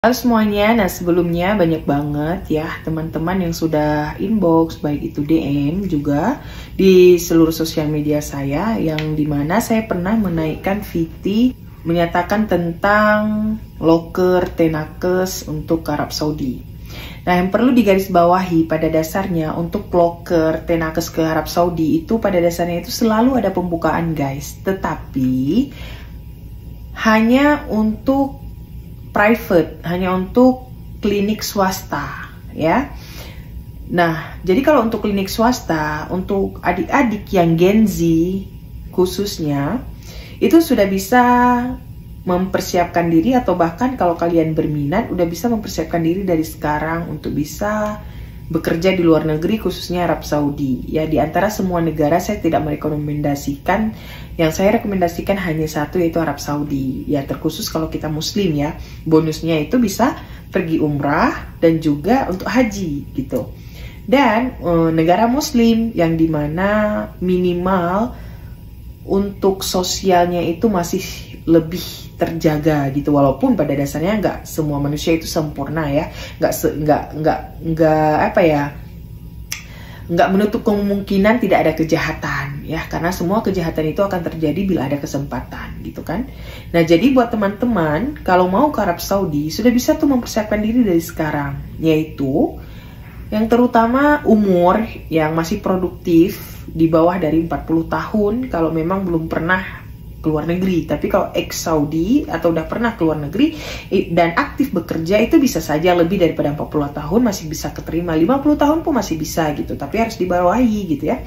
Halo semuanya, nah sebelumnya banyak banget ya teman-teman yang sudah inbox, baik itu DM juga di seluruh sosial media saya, yang dimana saya pernah menaikkan VT menyatakan tentang loker Tenakes untuk Arab Saudi. Nah, yang perlu digarisbawahi pada dasarnya untuk loker Tenakes ke Arab Saudi itu pada dasarnya itu selalu ada pembukaan guys, tetapi hanya untuk private, hanya untuk klinik swasta ya. Nah, jadi kalau untuk klinik swasta, untuk adik-adik yang Gen Z khususnya, itu sudah bisa mempersiapkan diri, atau bahkan kalau kalian berminat udah bisa mempersiapkan diri dari sekarang untuk bisa bekerja di luar negeri, khususnya Arab Saudi. Ya, di antara semua negara saya tidak merekomendasikan, yang saya rekomendasikan hanya satu, yaitu Arab Saudi. Ya, terkhusus kalau kita muslim ya. Bonusnya itu bisa pergi umrah dan juga untuk haji gitu. Dan negara muslim yang dimana minimal untuk sosialnya itu masih lebih terjaga gitu, walaupun pada dasarnya nggak semua manusia itu sempurna ya, nggak menutup kemungkinan tidak ada kejahatan ya, karena semua kejahatan itu akan terjadi bila ada kesempatan gitu kan. Nah, jadi buat teman-teman kalau mau ke Arab Saudi sudah bisa tuh mempersiapkan diri dari sekarang, yaitu yang terutama umur yang masih produktif di bawah dari 40 tahun kalau memang belum pernah keluar negeri. Tapi kalau ex Saudi atau udah pernah keluar negeri dan aktif bekerja, itu bisa saja lebih daripada 40 tahun masih bisa keterima, 50 tahun pun masih bisa gitu, tapi harus dibawahi gitu ya.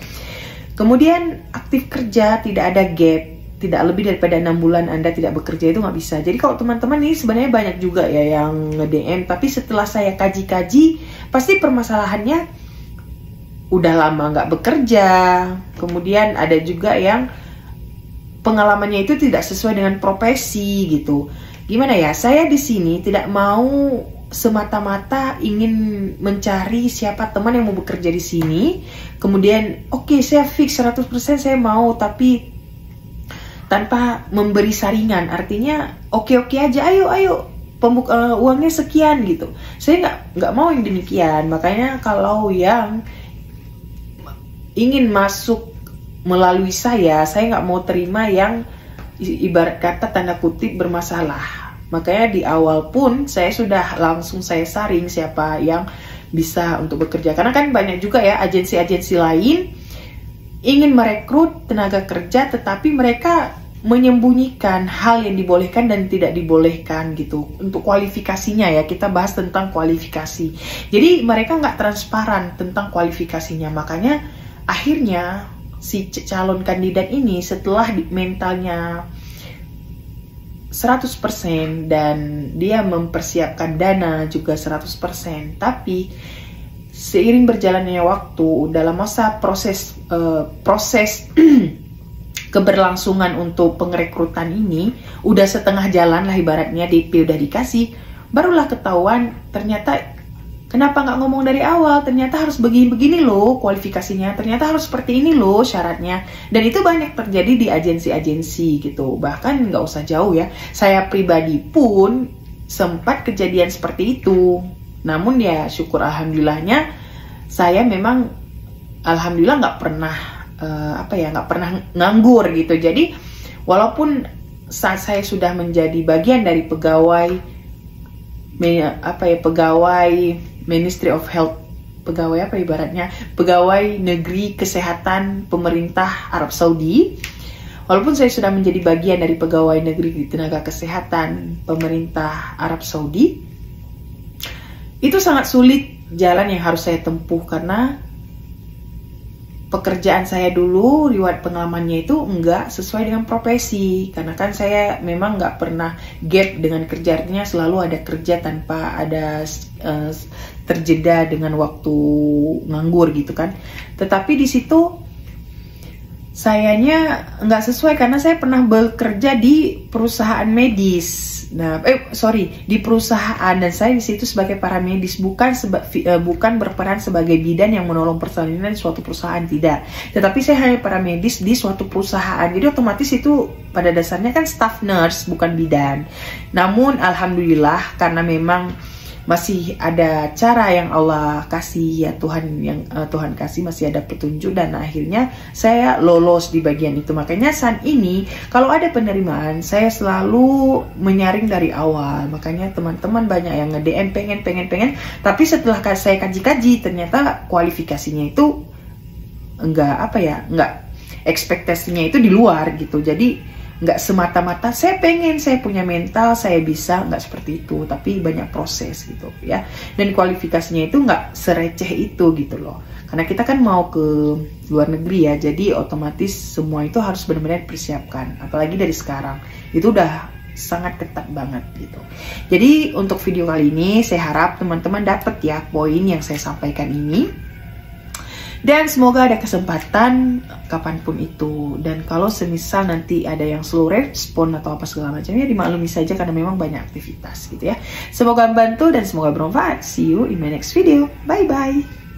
Kemudian aktif kerja, tidak ada gap, tidak lebih daripada 6 bulan Anda tidak bekerja, itu nggak bisa. Jadi kalau teman-teman ini sebenarnya banyak juga ya yang nge-DM, tapi setelah saya kaji-kaji pasti permasalahannya udah lama nggak bekerja. Kemudian ada juga yang pengalamannya itu tidak sesuai dengan profesi gitu. Gimana ya, saya di sini tidak mau semata-mata ingin mencari siapa teman yang mau bekerja di sini, kemudian oke, saya fix 100% saya mau, tapi tanpa memberi saringan. Artinya oke aja, ayo uangnya sekian gitu. Saya nggak mau yang demikian. Makanya kalau yang ingin masuk melalui saya nggak mau terima yang ibarat kata tanda kutip bermasalah. Makanya di awal pun saya sudah langsung saya saring siapa yang bisa untuk bekerja. Karena kan banyak juga ya agensi-agensi lain ingin merekrut tenaga kerja, tetapi mereka menyembunyikan hal yang dibolehkan dan tidak dibolehkan gitu. Untuk kualifikasinya ya, kita bahas tentang kualifikasi. Jadi mereka nggak transparan tentang kualifikasinya. Makanya akhirnya si calon kandidat ini setelah mentalnya 100% dan dia mempersiapkan dana juga 100%, tapi seiring berjalannya waktu dalam masa proses keberlangsungan untuk pengrekrutan ini udah setengah jalan lah ibaratnya, DP udah dikasih, barulah ketahuan ternyata kenapa nggak ngomong dari awal, ternyata harus begini loh kualifikasinya, ternyata harus seperti ini loh syaratnya. Dan itu banyak terjadi di agensi-agensi gitu. Bahkan nggak usah jauh ya, saya pribadi pun sempat kejadian seperti itu. Namun ya syukur alhamdulillahnya, saya memang alhamdulillah nggak pernah nggak pernah nganggur gitu. Jadi walaupun saat saya sudah menjadi bagian dari pegawai Ministry of Health, pegawai negeri kesehatan pemerintah Arab Saudi, walaupun saya sudah menjadi bagian dari pegawai negeri tenaga kesehatan pemerintah Arab Saudi, itu sangat sulit jalan yang harus saya tempuh, karena pekerjaan saya dulu, riwayat pengalamannya itu enggak sesuai dengan profesi. Karena kan saya memang nggak pernah gap dengan kerja, artinya selalu ada kerja tanpa ada terjeda dengan waktu nganggur gitu kan. Tetapi di situ sayanya nggak sesuai karena saya pernah bekerja di perusahaan medis. Nah, di perusahaan, dan saya di situ sebagai paramedis, bukan berperan sebagai bidan yang menolong persalinan di suatu perusahaan, tidak. Tetapi saya hanya paramedis di suatu perusahaan. Jadi otomatis itu pada dasarnya kan staff nurse, bukan bidan. Namun alhamdulillah karena memang masih ada cara yang Allah kasih, ya Tuhan kasih, masih ada petunjuk, dan akhirnya saya lolos di bagian itu. Makanya saat ini kalau ada penerimaan saya selalu menyaring dari awal. Makanya teman-teman banyak yang nge-DM pengen, tapi setelah saya kaji-kaji ternyata kualifikasinya itu enggak ekspektasinya itu di luar gitu. Jadi nggak semata-mata saya pengen, saya punya mental, saya bisa, nggak seperti itu, tapi banyak proses gitu ya. Dan kualifikasinya itu nggak sereceh itu gitu loh, karena kita kan mau ke luar negeri ya, jadi otomatis semua itu harus benar-benar dipersiapkan, apalagi dari sekarang itu udah sangat ketat banget gitu. Jadi untuk video kali ini saya harap teman-teman dapat ya poin yang saya sampaikan ini. Dan semoga ada kesempatan kapanpun itu. Dan kalau semisal nanti ada yang slow respon atau apa segala macamnya, dimaklumi saja karena memang banyak aktivitas gitu ya. Semoga membantu dan semoga bermanfaat. See you in my next video. Bye-bye.